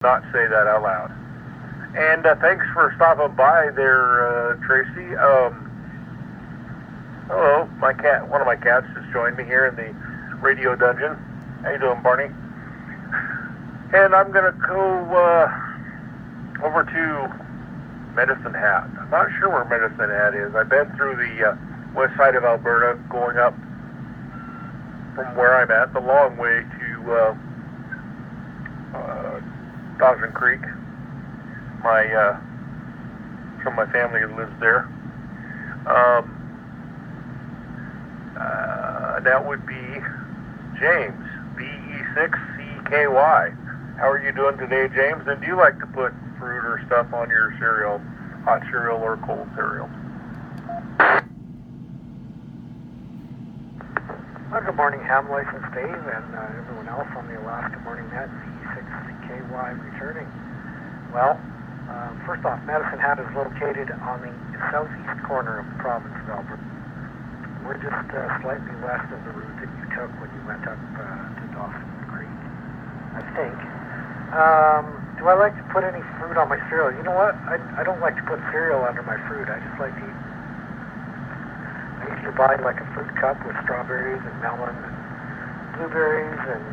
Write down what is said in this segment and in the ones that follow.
not say that out loud. And thanks for stopping by there, Tracy. Hello, my cat. One of my cats just joined me here in the radio dungeon. How you doing, Barney? And I'm gonna go over to Medicine Hat. I'm not sure where Medicine Hat is. I've been through the west side of Alberta, going up from where I'm at the long way to Dawson Creek. Some of my family lives there. That would be James, BE6CKY. How are you doing today, James? And do you like to put fruit or stuff on your cereal, hot cereal or cold cereal? Well, good morning, Ham License Dave, and everyone else on the Alaska Morning Net, BE6CKY returning. Well, first off, Medicine Hat is located on the southeast corner of the province of Alberta. We're just slightly west of the route that you took when you went up to Dawson Creek, I think. Do I like to put any fruit on my cereal? You know what? I don't like to put cereal under my fruit. I just like to eat. I usually buy like a fruit cup with strawberries and melon and blueberries and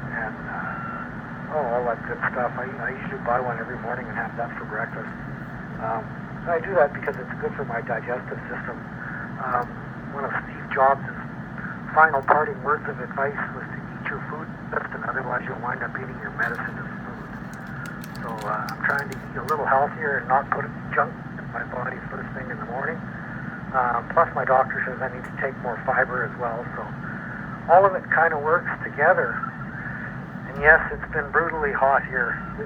all that good stuff. I usually buy one every morning and have that for breakfast. I do that because it's good for my digestive system. One of Steve Jobs' final parting words of advice was to eat your food first, and otherwise you'll wind up eating your medicine as food. So I'm trying to eat a little healthier and not put junk in my body first thing in the morning. Plus my doctor says I need to take more fiber as well. So all of it kind of works together. And yes, it's been brutally hot here. The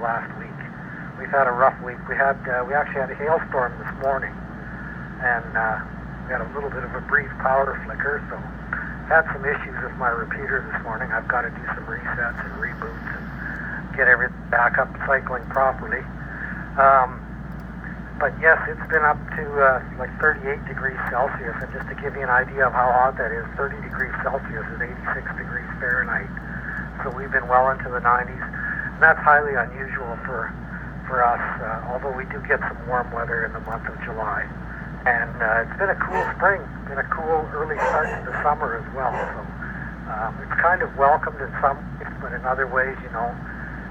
last week. We've had a rough week. We actually had a hailstorm this morning, and we had a little bit of a brief power flicker. So had some issues with my repeater this morning. I've got to do some resets and reboots and get everything back up cycling properly. But yes, it's been up to like 38 degrees Celsius, and just to give you an idea of how hot that is, 30 degrees Celsius is 86 degrees Fahrenheit. So we've been well into the 90s, and that's highly unusual for us, although we do get some warm weather in the month of July. And it's been a cool spring, been a cool early start to the summer as well. So it's kind of welcomed in some ways, but in other ways, you know,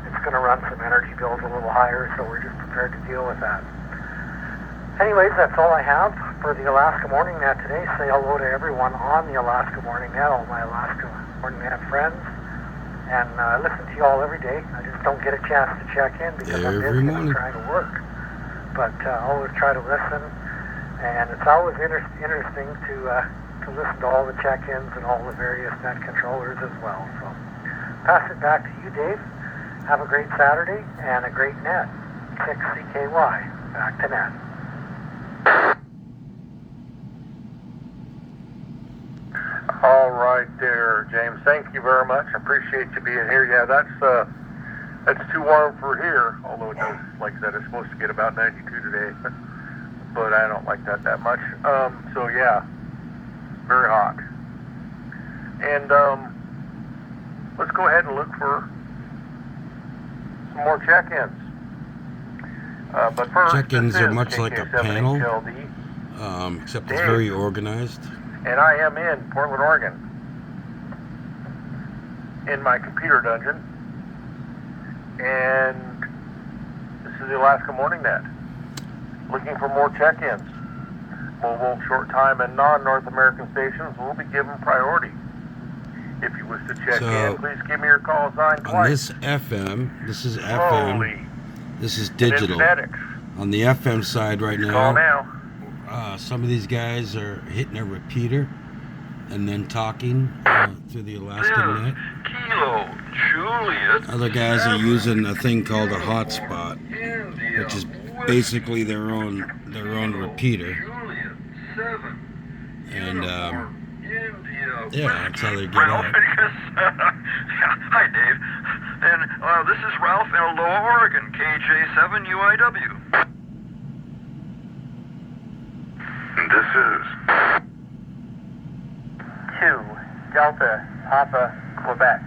it's going to run some energy bills a little higher, so we're just prepared to deal with that. Anyways, that's all I have for the Alaska Morning Net today. Say hello to everyone on the Alaska Morning Net, all my Alaska Morning Net friends. And I listen to you all every day. I just don't get a chance to check in because I'm busy and I'm trying to work. But I always try to listen. And it's always interesting to listen to all the check-ins and all the various net controllers as well. So pass it back to you, Dave. Have a great Saturday and a great net. 6CKY. Back to net. All right there, James. Thank you very much. I appreciate you being here. Yeah, that's too warm for here, although it does, like I said, it's supposed to get about 92 today. But I don't like that much. So yeah, very hot. And let's go ahead and look for some more check-ins. But first, check-ins are much like a panel, except it's very organized. And I am in Portland, Oregon, in my computer dungeon. And this is the Alaska Morning Net. Looking for more check-ins. Mobile, short time, and non-North American stations will be given priority. If you wish to check in, please give me your call sign twice. On this FM, this is FM. This is digital. On the FM side right now, some of these guys are hitting a repeater and then talking through the Alaska Net. Kilo, Juliet. Other guys are using a thing called a hotspot, which is basically their own repeater. And yeah, that's how they get out. Hi, Dave. And this is Ralph in Aloha, Oregon, KJ7UIW. This is 2 Delta Papa Quebec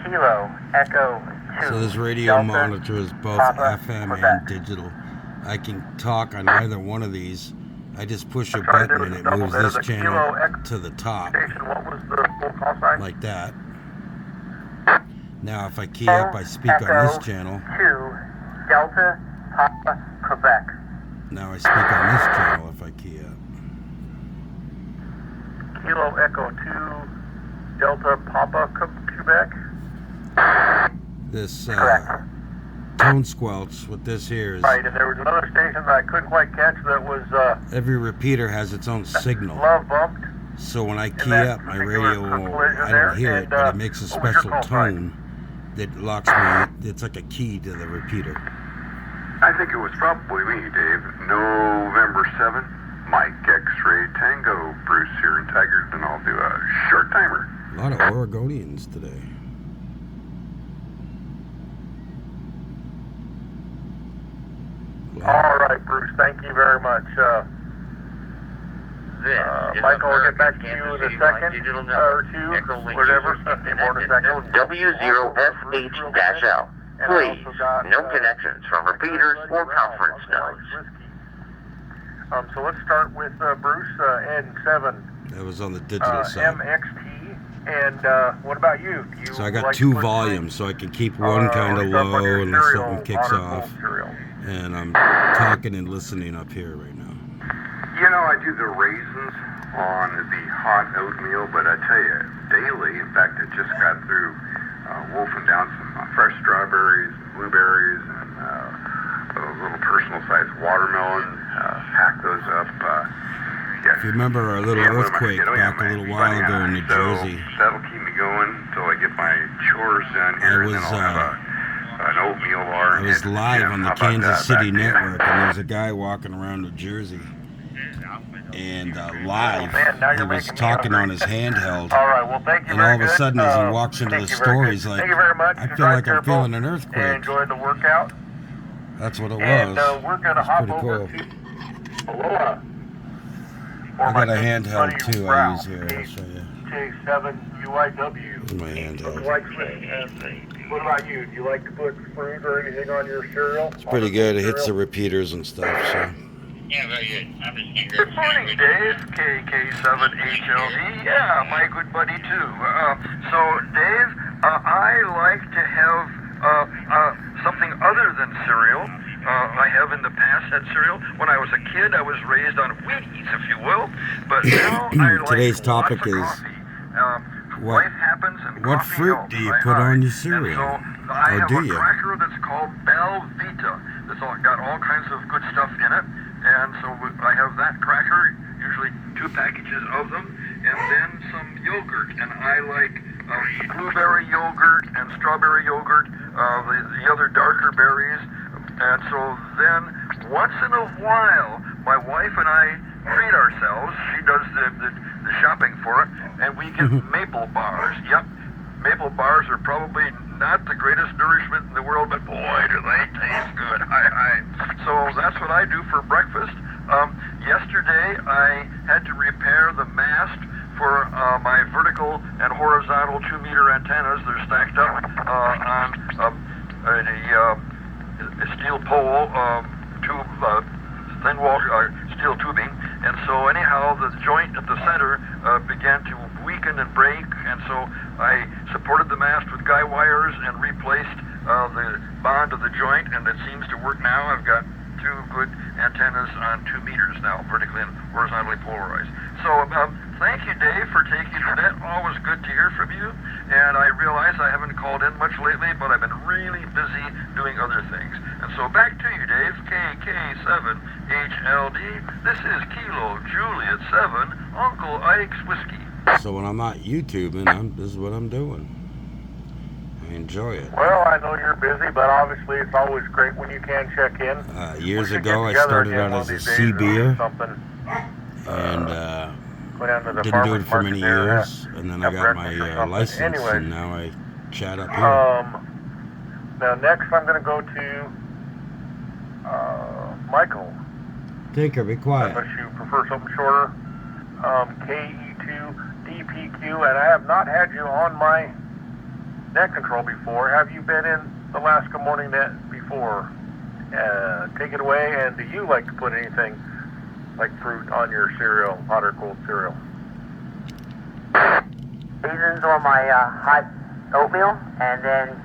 Kilo Echo So this radio monitor is both FM and digital. I can talk on either one of these. I just push a button and it moves this channel to the top, like that. Now if I key up, I speak on this channel. Delta Papa Quebec. Now I speak on this channel if I key up. Kilo Echo 2 Delta Papa Quebec. This tone squelch with this here is... Right, and there was another station that I couldn't quite catch that was... every repeater has its own signal. Love bumped. So when I key up, my radio will... I don't hear it, but it makes a special tone that locks me... It's like a key to the repeater. I think it was probably me, Dave. November 7, Mike X-Ray Tango, Bruce here in Tigers, and I'll do a short timer. A lot of Oregonians today. All right, Bruce, thank you very much. Michael, we'll get back to you in a second or two, whatever. W0FH-L. Please, no connections from repeaters or conference nodes. So let's start with Bruce, N7. That was on the digital side. MXT. And what about you? So I got two volumes, so I can keep one kind of low unless something kicks off. And I'm talking and listening up here right now. You know, I do the raisins on the hot oatmeal, but I tell you, daily, in fact, I just got through wolfing down some fresh strawberries, blueberries, and a little personal-sized watermelon. Pack those up. If you remember our little earthquake back a little while ago in New Jersey, that'll keep me going until I get my chores done here. And then I'll have an oatmeal bar. I was live on the Kansas City network, and there was a guy walking around New Jersey, and live, he was talking on his handheld, all right, well, thank you and all of a sudden as he walks into the store, he's like, I feel like I'm feeling an earthquake. Enjoy the workout. That's what it was. And we're going to hop over to Aloha. I got a handheld too I use here, I'll show you. J7 UIW. This is my handheld. What about you? Do you like to put fruit or anything on your cereal? It's pretty good. It hits the repeaters and stuff, so. Yeah, very good. Good morning, Dave. KK7HLD. Yeah, my good buddy, too. So, Dave, I like to have something other than cereal. I have in the past had cereal. When I was a kid, I was raised on Wheaties, if you will. But now I like Today's topic is what fruit do you put on your cereal? So I have a cracker that's called Belvita. That's got all kinds of good stuff in it. And so I have that cracker, usually 2 packages of them, and then some yogurt. And I like blueberry yogurt and strawberry yogurt, the other darker berries. And so then, once in a while, my wife and I treat ourselves. She does the shopping for it, and we get maple bars. Yep, maple bars are probably not the greatest nourishment in the world, but boy, do they taste good. So that's what I do for breakfast. Yesterday, I had to repair the mast for my vertical and horizontal 2-meter antennas. They're stacked up on a steel pole, thin wall steel tubing, and so anyhow the joint at the center began to weaken and break, and so I supported the mast with guy wires and replaced the bond of the joint, and it seems to work now. I've got 2 good antennas on 2 meters now, vertically and horizontally polarized. So thank you, Dave, for taking the net. Always good to hear from you. And I realize I haven't called in much lately, but I've been really busy doing other things. And so back to you, Dave, KK7HLD. This is Kilo Juliet 7, Uncle Ike's Whiskey. So when I'm not YouTubing, this is what I'm doing. I enjoy it. Well, I know you're busy, but obviously it's always great when you can check in. Years ago, I started out as a C-beer, and didn't do it for many years, and then I got my license, and now I chat up here. Now next I'm going to go to Michael. Take her, be quiet. Unless you prefer something shorter. KE2DPQ, and I have not had you on my net control before. Have you been in Alaska Morning Net before. Take it away, and do you like to put anything like fruit on your cereal, hot or cold cereal? Raisins on my hot oatmeal, and then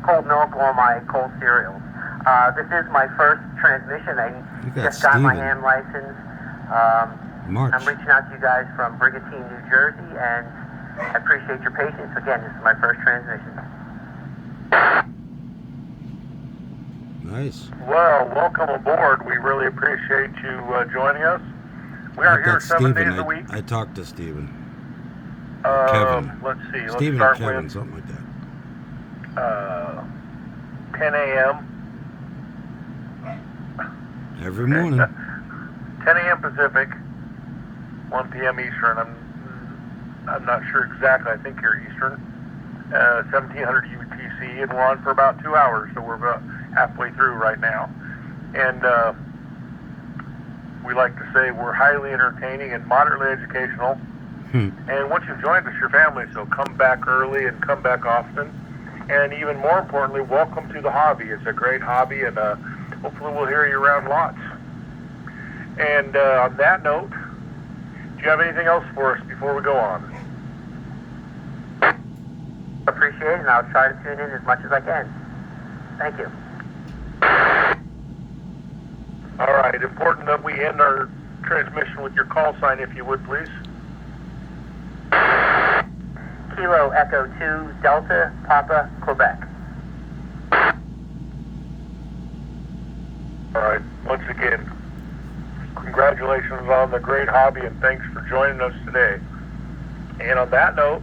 cold milk on my cold cereals. This is my first transmission. I just got my ham license. I'm reaching out to you guys from Brigantine, New Jersey, and I appreciate your patience. Again, this is my first transmission. Nice. Well, welcome aboard. We really appreciate you joining us. We are here 7 days a week. I talked to Stephen. Kevin. Let's see. Stephen or Kevin, something like that. 10 a.m. every morning. 10 a.m. Pacific, 1 p.m. Eastern. I'm not sure exactly. I think you're Eastern. 1700 UTC, and we're on for about 2 hours, so we're about halfway through right now. And we like to say we're highly entertaining and moderately educational. And once you've joined us, your family, so come back early and come back often. And even more importantly, welcome to the hobby. It's a great hobby, and hopefully we'll hear you around lots. And on that note, do you have anything else for us before we go on? Appreciate it, and I'll try to tune in as much as I can. Thank you. All right, important that we end our transmission with your call sign, if you would, please. Kilo Echo 2 Delta Papa Quebec. All right, once again, congratulations on the great hobby, and thanks for joining us today. And on that note,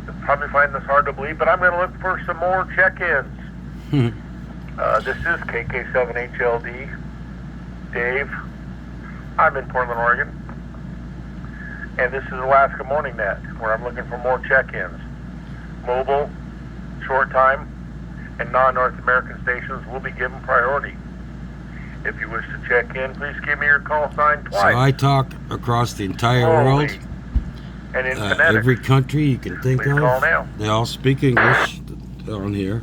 you'll probably find this hard to believe, but I'm going to look for some more check-ins. This is KK7HLD, Dave. I'm in Portland, Oregon. And this is Alaska Morning Net, where I'm looking for more check-ins. Mobile, short time, and non-North American stations will be given priority. If you wish to check in, please give me your call sign twice. So I talk across the entire world. And in every country you can think please of. Call now. They all speak English on here.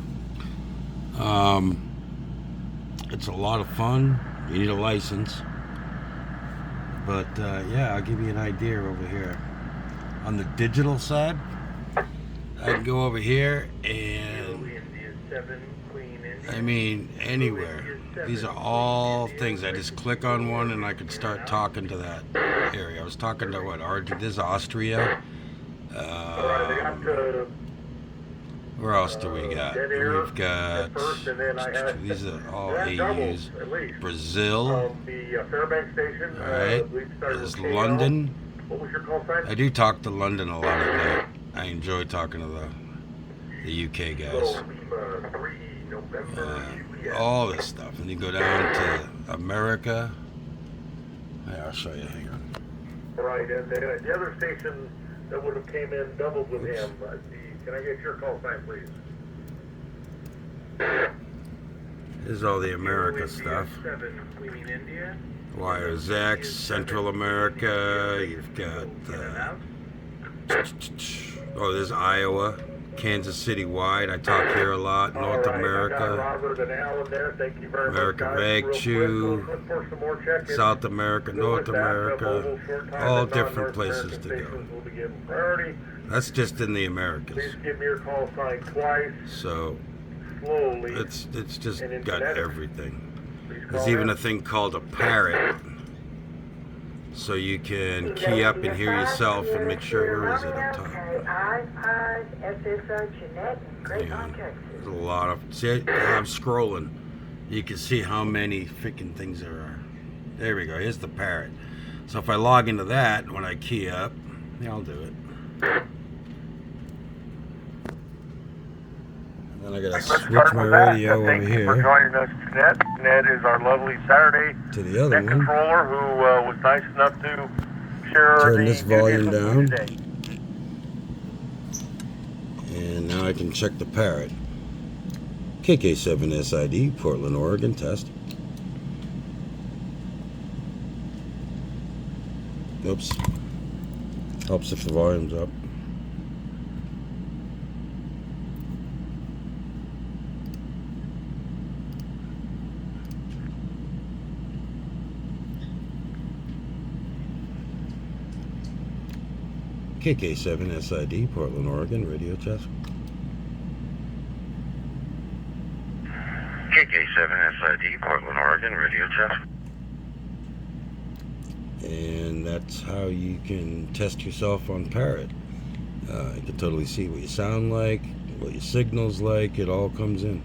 It's a lot of fun. You need a license. But yeah, I'll give you an idea over here. On the digital side, I can go over here and I mean anywhere. These are all things. I just click on one and I can start talking to that area. I was talking to what? This is Austria. Where else do we got? We've got, these are all AUs. Brazil. Alright. There's London. I do talk to London a lot at night. I enjoy talking to the UK guys. All this stuff. And you go down to America. Yeah, I'll show you. Hang on. Right, and the other station that would have came in doubled with him. Can I get your call sign, please? Here's all the America stuff. Wires X, Central America. You've got oh, there's Iowa, Kansas City wide. I talk here a lot. North America, America Vag Chew, South America, North America, all different places to go. That's just in the Americas. Please give me your call sign twice. So slowly. it's just got everything. There's even a thing called a parrot, so you can key up and hear yourself and make sure where is it up top. There's a lot of. See, I'm scrolling. You can see how many freaking things there are. There we go. Here's the parrot. So if I log into that when I key up, yeah, I'll do it. Then I gotta switch my radio over here. Thank you for joining us, Ned. Ned is our lovely Saturday to the other net controller who was nice enough to share turn this volume down. Today. And now I can check the parrot. KK7SID, Portland, Oregon, test. Oops. Helps if the volume's up. KK7 SID, Portland, Oregon, radio test. KK7 SID, Portland, Oregon, radio test. And that's how you can test yourself on Parrot. You can totally see what you sound like, what your signal's like, it all comes in.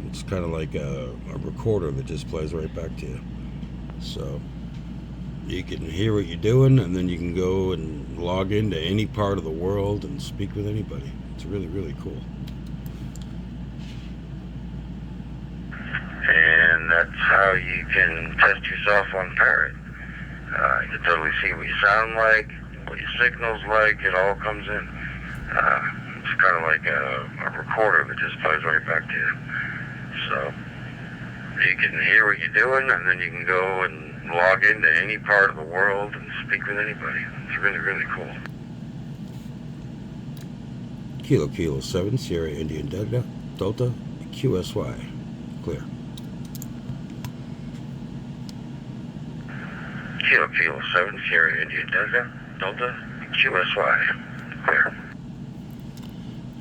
It's kind of like a recorder that just plays right back to you. So you can hear what you're doing, and then you can go and log into any part of the world and speak with anybody. It's really, really cool. And that's how you can test yourself on Parrot. You can totally see what you sound like, what your signal's like, it all comes in. It's kind of like a recorder that just plays right back to you. So you can hear what you're doing, and then you can go and log into any part of the world and speak with anybody. It's really, really cool. Kilo Kilo 7, Sierra Indian Delta, QSY, clear. Kilo Kilo 7, Sierra Indian Delta, QSY, clear.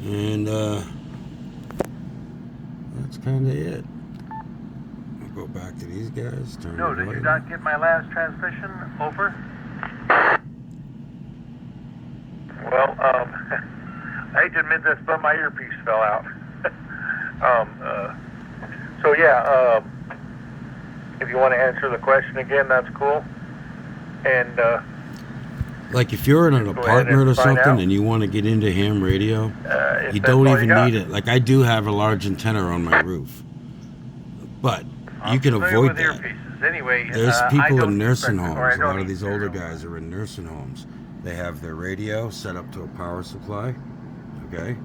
And that's kind of it. I'll go back to these guys. No, did you not get my last transmission? Over? Well, I hate to admit this, but my earpiece fell out. So yeah, if you want to answer the question again, that's cool. And like if you're in an apartment or something and you want to get into ham radio, you don't even need it. Like I do have a large antenna on my roof, but you can avoid that. Anyway, there's people in nursing homes. A lot of these older guys are in nursing homes. They have their radio set up to a power supply, okay,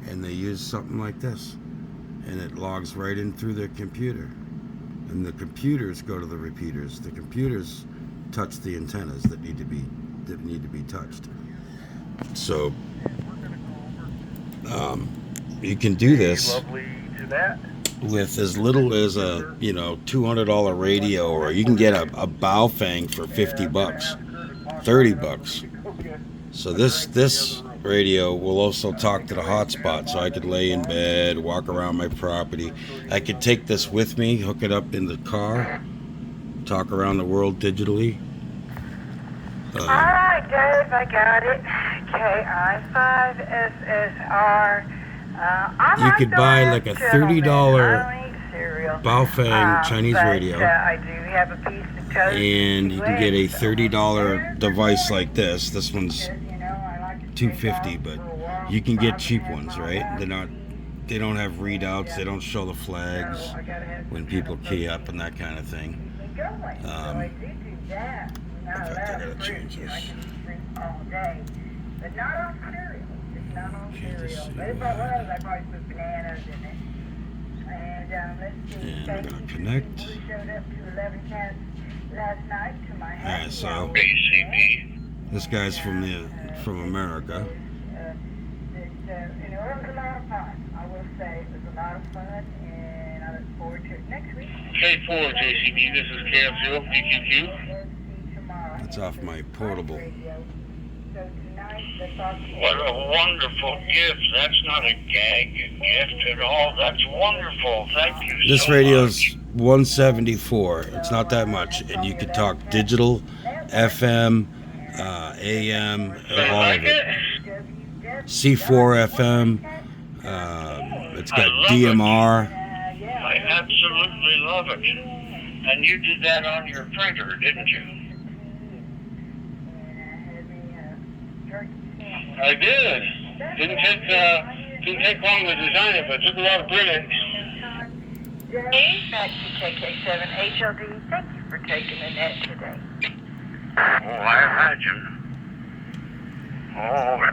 and they use something like this, and it logs right in through their computer, and the computers go to the repeaters. The computers touch the antennas that need to be touched. So you can do this with as little as a $200 radio, or you can get a Baofeng for $50, $30. So this radio will also talk to the hotspot, so I could lay in bed, walk around my property. I could take this with me, hook it up in the car, talk around the world digitally. All right, Dave, I got it. KI5SSR. You could buy like a $30 Baofeng Chinese radio, I do have a piece of toast, and you can get a $30 device like this. This one's $250, but you can get cheap ones, right? They don't have readouts. They don't show the flags when people key up and that kind of thing. In fact, I gotta change this. And we're gonna connect. Yeah, so this guy's from America. It was a lot of fun. I will say it was a lot of fun, and I look forward to it next week. K4 JCB, this is KF0 PQQ. That's off my portable. What a wonderful gift. That's not a gag gift at all. That's wonderful. Thank you so much. This radio's 174. It's not that much. And you can talk digital, FM, AM, all of it. C4 FM. It's got DMR. I absolutely love it. And you did that on your printer, didn't you? I did. Didn't take long to design it, but it took a lot of printing. Back to KK7 HLD. Thank you for taking the net today. Oh, I imagine. Oh,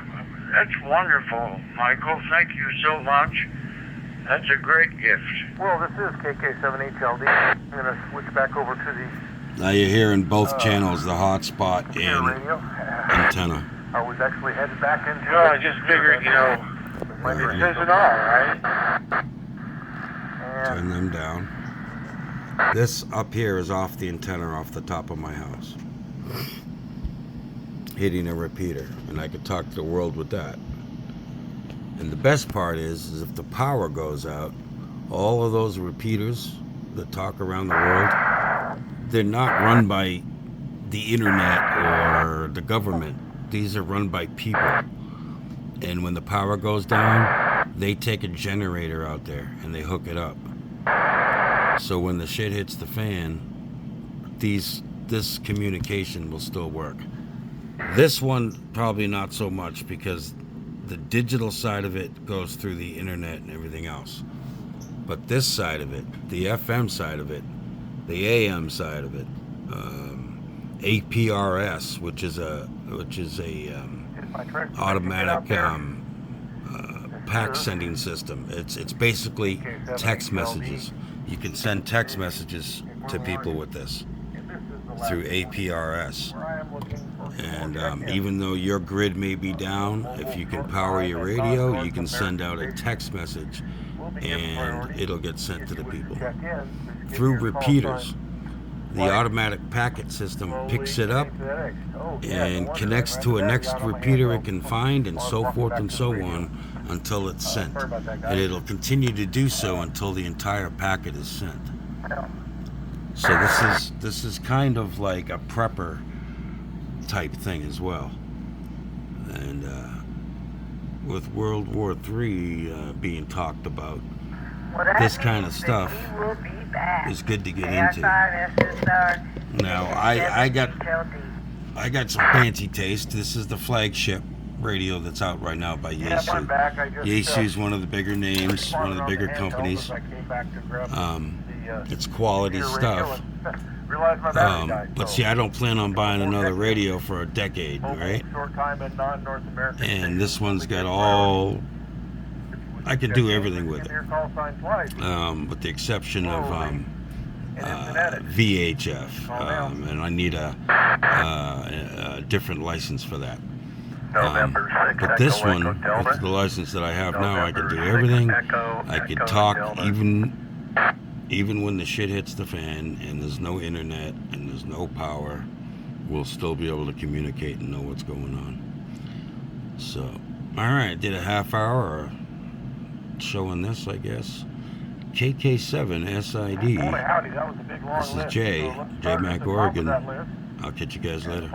that's wonderful, Michael. Thank you so much. That's a great gift. Well, this is KK7 HLD. I'm going to switch back over to the... Now you're hearing both channels, the hotspot and antenna. I was actually headed back into Well, I just figured, it says it all, right? Turn them down. This up here is off the antenna off the top of my house. hitting a repeater, and I could talk to the world with that. And the best part is if the power goes out, all of those repeaters that talk around the world, they're not run by the internet or the government. These are run by people. And when the power goes down, they take a generator out there and they hook it up. So when the shit hits the fan, this communication will still work. This one probably not so much, because the digital side of it goes through the internet and everything else. But this side of it, the FM side of it, the AM side of it, APRS, which is a automatic pack sending system. It's basically text messages. You can send text messages to people with this through APRS. And even though your grid may be down, if you can power your radio, you can send out a text message and it'll get sent to the people. Through repeaters, the automatic packet system picks it up and connects to a next repeater it can find, and so forth and so on, until it's sent. And it'll continue to do so until the entire packet is sent. So this is kind of like a prepper type thing as well. And with World War III being talked about, this kind of stuff is good to get into. Now I got some fancy taste. This is the flagship radio that's out right now by Yaesu. Yaesu is one of the bigger names, one of the bigger companies. It's quality stuff. But see, I don't plan on buying another radio for a decade, right? And this one's got all... I can do everything with it, with the exception of VHF, and I need a different license for that. But this one, with the license that I have now, I can do everything. I can talk even when the shit hits the fan and there's no internet and there's no power. We'll still be able to communicate and know what's going on. So, all right, did a half hour showing this, I guess. KK7 SID. This is JMACK-Oregon. I'll catch you guys later.